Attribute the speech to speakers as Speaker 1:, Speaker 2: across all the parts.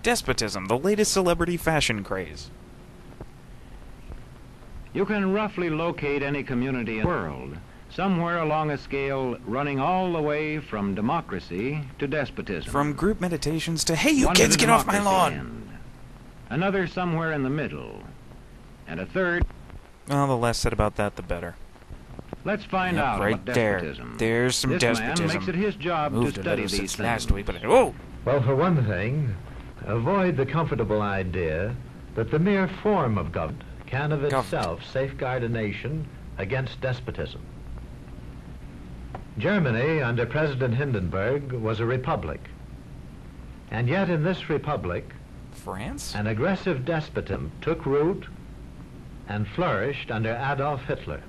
Speaker 1: Despotism, the latest celebrity fashion craze.
Speaker 2: You can roughly locate any community in the world, somewhere along a scale running all the way from democracy to despotism.
Speaker 1: From group meditations to, hey, you
Speaker 2: One
Speaker 1: kids,
Speaker 2: at the
Speaker 1: get off my
Speaker 2: democracy
Speaker 1: lawn!
Speaker 2: end, another somewhere in the middle, and a third...
Speaker 1: Well, the less said about that, the better.
Speaker 2: Let's find
Speaker 1: Yep,
Speaker 2: out
Speaker 1: right
Speaker 2: what despotism.
Speaker 1: there. There's some
Speaker 2: this
Speaker 1: despotism.
Speaker 2: man makes it his job
Speaker 1: Moved
Speaker 2: to
Speaker 1: a
Speaker 2: study
Speaker 1: little
Speaker 2: these
Speaker 1: since last
Speaker 2: things.
Speaker 1: week, but whoa!
Speaker 3: Well, for one thing, avoid the comfortable idea that the mere form of government can of itself safeguard a nation against despotism. Germany, under President Hindenburg, was a republic. And yet in this republic,
Speaker 1: France?
Speaker 3: an aggressive despotism took root and flourished under Adolf Hitler.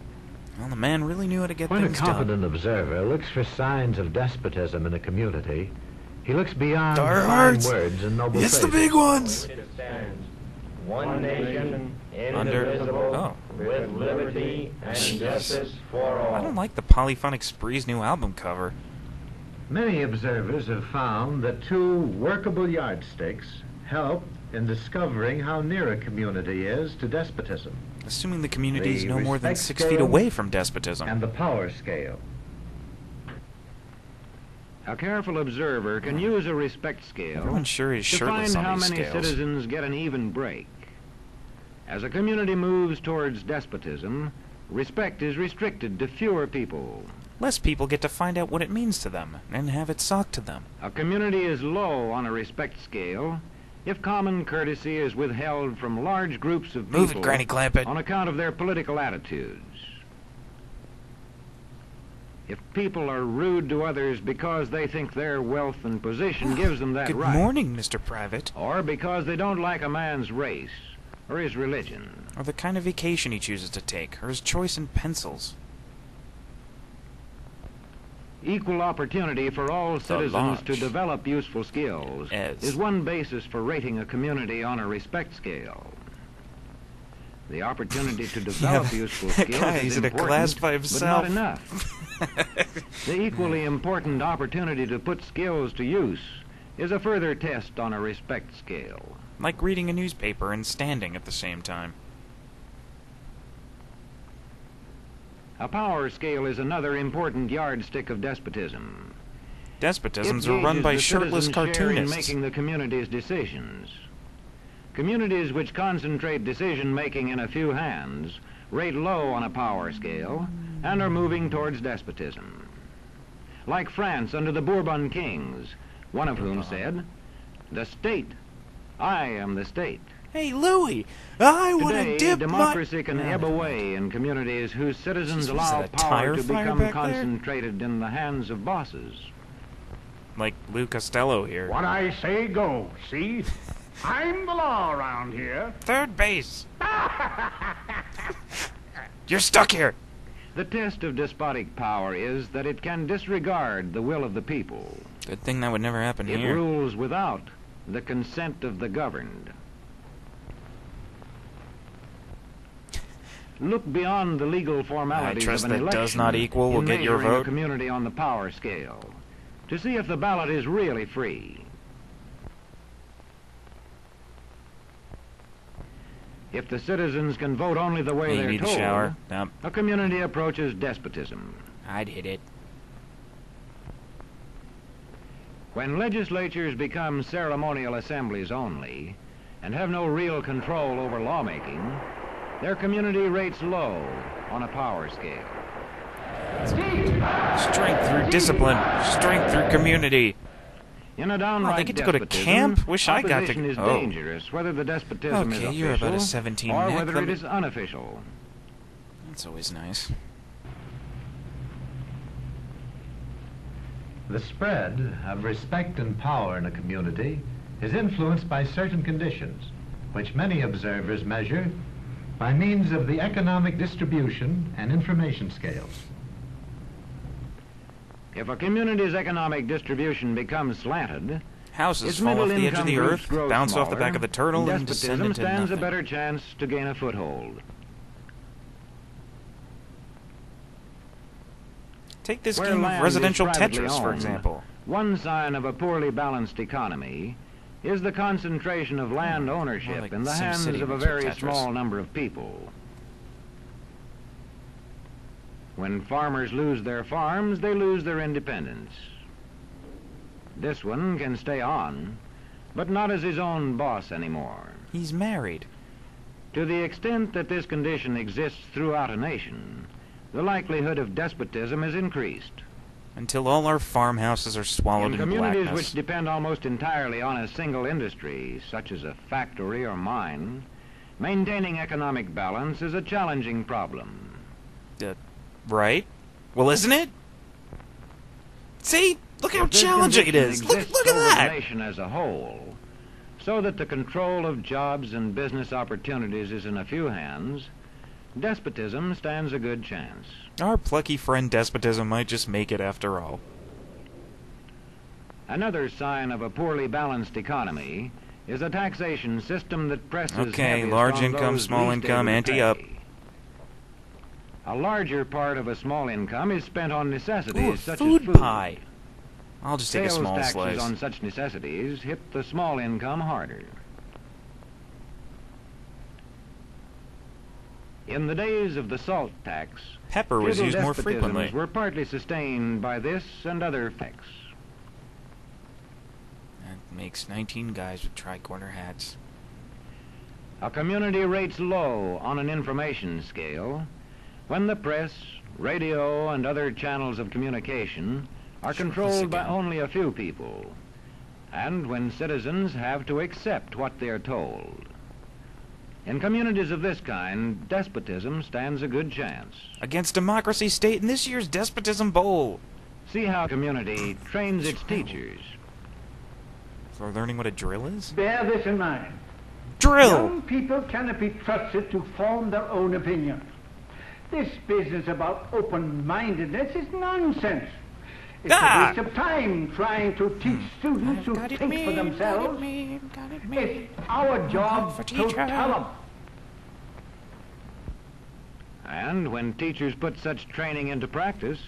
Speaker 1: Well, the man really knew how to get
Speaker 3: When a
Speaker 1: things done.
Speaker 3: competent observer looks for signs of despotism in a community, he looks beyond
Speaker 1: Die
Speaker 3: fine
Speaker 1: Hards!
Speaker 3: words and noble
Speaker 1: It's the
Speaker 3: phrases.
Speaker 1: big ones!
Speaker 4: One nation,
Speaker 1: Under...
Speaker 4: indivisible,
Speaker 1: Oh.
Speaker 4: with liberty and
Speaker 1: Jeez.
Speaker 4: justice for all.
Speaker 1: I don't like the Polyphonic Spree's new album cover.
Speaker 3: Many observers have found that two workable yardsticks help in discovering how near a community is to despotism,
Speaker 1: Assuming the community is
Speaker 3: The
Speaker 1: no more than
Speaker 3: respect
Speaker 1: 6 feet
Speaker 3: scale
Speaker 1: away from despotism.
Speaker 3: and the power scale.
Speaker 2: A careful observer can use a respect scale
Speaker 1: Everyone sure is
Speaker 2: to
Speaker 1: shirtless
Speaker 2: find
Speaker 1: on
Speaker 2: how
Speaker 1: these
Speaker 2: many
Speaker 1: scales.
Speaker 2: citizens get an even break. As a community moves towards despotism, respect is restricted to fewer people.
Speaker 1: Less people get to find out what it means to them and have it socked to them.
Speaker 2: A community is low on a respect scale if common courtesy is withheld from large groups of
Speaker 1: Move
Speaker 2: people
Speaker 1: it, Granny Clampett.
Speaker 2: on account of their political attitudes. If people are rude to others because they think their wealth and position gives them that
Speaker 1: Good
Speaker 2: right,
Speaker 1: morning, Mr. Private.
Speaker 2: or because they don't like a man's race or his religion,
Speaker 1: Or the kind of vacation he chooses to take, or his choice in pencils.
Speaker 2: equal opportunity for all citizens
Speaker 1: launch.
Speaker 2: to develop useful skills is one basis for rating a community on a respect scale. The opportunity to develop useful
Speaker 1: that
Speaker 2: skills
Speaker 1: guy,
Speaker 2: is
Speaker 1: he's in a
Speaker 2: important,
Speaker 1: class by
Speaker 2: but
Speaker 1: himself.
Speaker 2: not enough. The equally important opportunity to put skills to use is a further test on a respect scale.
Speaker 1: Like reading a newspaper and standing at the same time.
Speaker 2: A power scale is another important yardstick of despotism.
Speaker 1: Despotisms
Speaker 2: It
Speaker 1: are run
Speaker 2: gauges
Speaker 1: by
Speaker 2: the
Speaker 1: shirtless
Speaker 2: citizens' share in
Speaker 1: cartoonists.
Speaker 2: making the community's decisions. Communities which concentrate decision-making in a few hands rate low on a power scale and are moving towards despotism. Like France under the Bourbon kings, one of whom said, "The state, I am the state."
Speaker 1: Hey, Louie, I want to
Speaker 2: Today,
Speaker 1: dip
Speaker 2: democracy can
Speaker 1: my...
Speaker 2: ebb away in communities whose citizens
Speaker 1: Jeez, was
Speaker 2: allow
Speaker 1: that a
Speaker 2: power
Speaker 1: tire
Speaker 2: to
Speaker 1: fire
Speaker 2: become
Speaker 1: back there?
Speaker 2: concentrated in the hands of bosses.
Speaker 1: Like Lou Costello here.
Speaker 5: What I say goes, see? I'm the law around here.
Speaker 1: Third base. You're stuck here.
Speaker 2: The test of despotic power is that it can disregard the will of the people.
Speaker 1: Good thing that would never happen
Speaker 2: It
Speaker 1: here.
Speaker 2: rules without the consent of the governed. Look beyond the legal formalities
Speaker 1: trust
Speaker 2: of an
Speaker 1: that
Speaker 2: election
Speaker 1: does not equal will
Speaker 2: in
Speaker 1: get your
Speaker 2: measuring a
Speaker 1: vote.
Speaker 2: community on the power scale to see if the ballot is really free. If the citizens can vote only the way
Speaker 1: Hey, you
Speaker 2: they're
Speaker 1: need a
Speaker 2: told,
Speaker 1: shower? Nope.
Speaker 2: a community approaches despotism.
Speaker 1: I'd hit it.
Speaker 2: When legislatures become ceremonial assemblies only and have no real control over lawmaking, their community rates low on a power scale.
Speaker 1: Strength through discipline. Strength through community.
Speaker 2: In a downright
Speaker 1: they get to go to
Speaker 2: despotism,
Speaker 1: camp? Wish I got to-
Speaker 2: opposition is
Speaker 1: oh.
Speaker 2: dangerous, whether the despotism is
Speaker 1: Okay,
Speaker 2: official
Speaker 1: you're about a 17
Speaker 2: or
Speaker 1: Nick.
Speaker 2: whether
Speaker 1: Let
Speaker 2: it
Speaker 1: me-
Speaker 2: is unofficial.
Speaker 1: That's always nice.
Speaker 3: The spread of respect and power in a community is influenced by certain conditions, which many observers measure by means of the economic distribution and information scales.
Speaker 2: If a community's economic distribution becomes slanted,
Speaker 1: Houses
Speaker 2: its
Speaker 1: fall off the edge of
Speaker 2: middle-income
Speaker 1: the
Speaker 2: groups
Speaker 1: earth,
Speaker 2: grow
Speaker 1: bounce off the
Speaker 2: smaller,
Speaker 1: back of the turtle, and descend
Speaker 2: despotism
Speaker 1: into
Speaker 2: stands a
Speaker 1: nothing.
Speaker 2: better chance to gain a foothold.
Speaker 1: Take this
Speaker 2: Where
Speaker 1: game of
Speaker 2: land is
Speaker 1: residential
Speaker 2: privately
Speaker 1: Tetris, for
Speaker 2: owned,
Speaker 1: example.
Speaker 2: One sign of a poorly balanced economy is the concentration of land ownership
Speaker 1: like
Speaker 2: in the hands
Speaker 1: SimCity
Speaker 2: of a
Speaker 1: mixed with
Speaker 2: very
Speaker 1: Tetris.
Speaker 2: small number of people. When farmers lose their farms, they lose their independence. This one can stay on, but not as his own boss anymore.
Speaker 1: He's married.
Speaker 2: To the extent that this condition exists throughout a nation, the likelihood of despotism is increased.
Speaker 1: Until all our farmhouses are swallowed
Speaker 2: In
Speaker 1: in
Speaker 2: communities
Speaker 1: blackness.
Speaker 2: which depend almost entirely on a single industry, such as a factory or mine, maintaining economic balance is a challenging problem.
Speaker 1: Right? Well, isn't it? See? Look how
Speaker 2: If this
Speaker 1: challenging it
Speaker 2: condition
Speaker 1: is. Look
Speaker 2: exists
Speaker 1: at
Speaker 2: over
Speaker 1: that.
Speaker 2: the nation as a whole, so that the control of jobs and business opportunities is in a few hands, despotism stands a good chance.
Speaker 1: Our plucky friend despotism might just make it after all.
Speaker 2: Another sign of a poorly balanced economy is a taxation system that presses
Speaker 1: Okay,
Speaker 2: heaviest
Speaker 1: large
Speaker 2: on
Speaker 1: income,
Speaker 2: those
Speaker 1: small
Speaker 2: least
Speaker 1: income,
Speaker 2: able to
Speaker 1: ante up.
Speaker 2: pay. A larger part of a small income is spent on necessities
Speaker 1: Ooh, a
Speaker 2: such
Speaker 1: food
Speaker 2: as food.
Speaker 1: pie. I'll just take a
Speaker 2: Sales
Speaker 1: small
Speaker 2: taxes
Speaker 1: slice.
Speaker 2: on such necessities hit the small income harder. In the days of the salt tax,
Speaker 1: Pepper was
Speaker 2: feudal
Speaker 1: used more
Speaker 2: despotisms
Speaker 1: frequently.
Speaker 2: were partly sustained by this and other effects.
Speaker 1: That makes 19 guys with tri-corner hats.
Speaker 2: A community rates low on an information scale when the press, radio, and other channels of communication are
Speaker 1: Sure, this
Speaker 2: controlled by
Speaker 1: again.
Speaker 2: only a few people, and when citizens have to accept what they are told. In communities of this kind, despotism stands a good chance.
Speaker 1: Against Democracy State in this year's Despotism Bowl.
Speaker 2: See how a community trains its teachers.
Speaker 1: For learning what a drill is?
Speaker 5: Bear this in mind.
Speaker 1: Drill!
Speaker 5: Young people cannot be trusted to form their own opinions. This business about open-mindedness is nonsense. It's
Speaker 1: Ah!
Speaker 5: a waste of time trying to teach students to think for themselves. It's our job to tell them.
Speaker 2: And when teachers put such training into practice,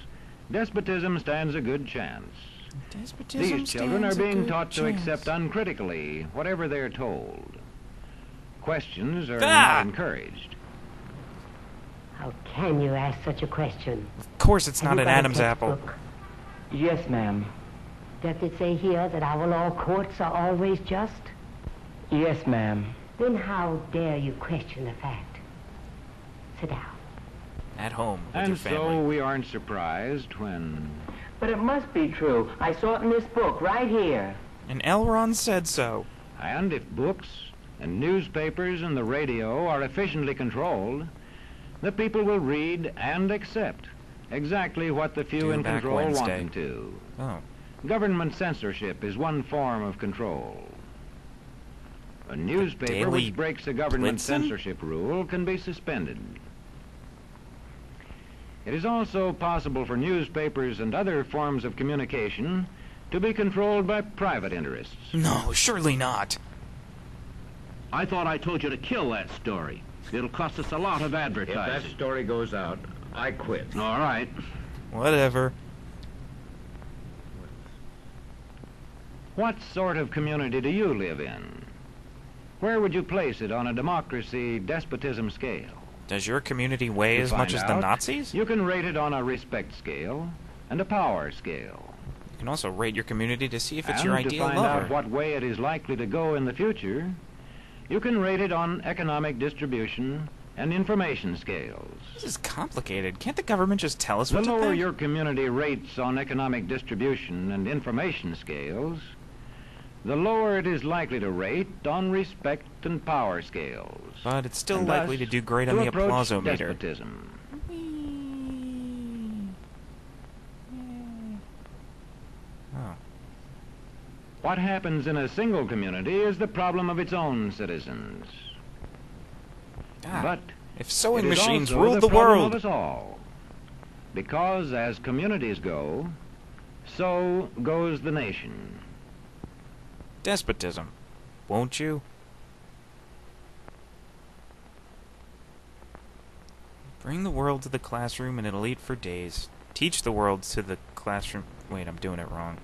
Speaker 2: despotism stands a good chance.
Speaker 1: Despotism
Speaker 2: These children are
Speaker 1: stands a
Speaker 2: being
Speaker 1: good
Speaker 2: taught to
Speaker 1: chance.
Speaker 2: accept uncritically whatever they're told. Questions are
Speaker 1: Ah!
Speaker 2: not encouraged.
Speaker 6: How can you ask such a question?
Speaker 1: Of course it's
Speaker 6: Have
Speaker 1: not
Speaker 6: you
Speaker 1: an
Speaker 6: got a
Speaker 1: Adam's apple.
Speaker 6: textbook?
Speaker 7: Yes, ma'am.
Speaker 6: Does it say here that our law courts are always just?
Speaker 7: Yes, ma'am.
Speaker 6: Then how dare you question the fact? Sit down.
Speaker 1: At home with
Speaker 2: And
Speaker 1: your
Speaker 2: so
Speaker 1: family.
Speaker 2: we aren't surprised when...
Speaker 7: But it must be true. I saw it in this book right here.
Speaker 1: And Elron said so.
Speaker 2: And if books and newspapers and the radio are efficiently controlled, the people will read and accept exactly what the few
Speaker 1: Due
Speaker 2: in
Speaker 1: back
Speaker 2: control want
Speaker 1: Wednesday.
Speaker 2: them to.
Speaker 1: Oh.
Speaker 2: Government censorship is one form of control. A newspaper
Speaker 1: Daily
Speaker 2: which breaks a government
Speaker 1: Blitzen?
Speaker 2: censorship rule can be suspended. It is also possible for newspapers and other forms of communication to be controlled by private interests.
Speaker 1: No, surely not.
Speaker 8: I thought I told you to kill that story. It'll cost us a lot of
Speaker 4: If that
Speaker 8: advertising.
Speaker 4: story goes out, I quit.
Speaker 8: All right.
Speaker 1: Whatever.
Speaker 2: What sort of community do you live in? Where would you place it on a democracy-despotism scale?
Speaker 1: Does your community weigh
Speaker 2: To
Speaker 1: as much
Speaker 2: find
Speaker 1: as the
Speaker 2: out,
Speaker 1: Nazis?
Speaker 2: You can rate it on a respect scale and a power scale.
Speaker 1: You can also rate your community to see if it's
Speaker 2: And
Speaker 1: your
Speaker 2: to
Speaker 1: ideal
Speaker 2: find
Speaker 1: lover.
Speaker 2: out what way it is likely to go in the future, you can rate it on economic distribution and information scales.
Speaker 1: This is complicated. Can't the government just tell us
Speaker 2: The
Speaker 1: what to
Speaker 2: lower
Speaker 1: think?
Speaker 2: your community rates on economic distribution and information scales, the lower it is likely to rate on respect and power scales.
Speaker 1: But it's still
Speaker 2: And
Speaker 1: likely
Speaker 2: thus,
Speaker 1: to do great on the
Speaker 2: approach
Speaker 1: applausometer.
Speaker 2: despotism.
Speaker 1: Oh.
Speaker 2: What happens in a single community is the problem of its own citizens.
Speaker 1: Ah,
Speaker 2: But
Speaker 1: if
Speaker 2: it
Speaker 1: sewing
Speaker 2: is
Speaker 1: machines
Speaker 2: also
Speaker 1: ruled the
Speaker 2: problem
Speaker 1: world.
Speaker 2: of us all. Because as communities go, so goes the nation.
Speaker 1: Despotism. Won't you? Bring the world to the classroom and it'll eat for days. Teach the world to the classroom. Wait, I'm doing it wrong.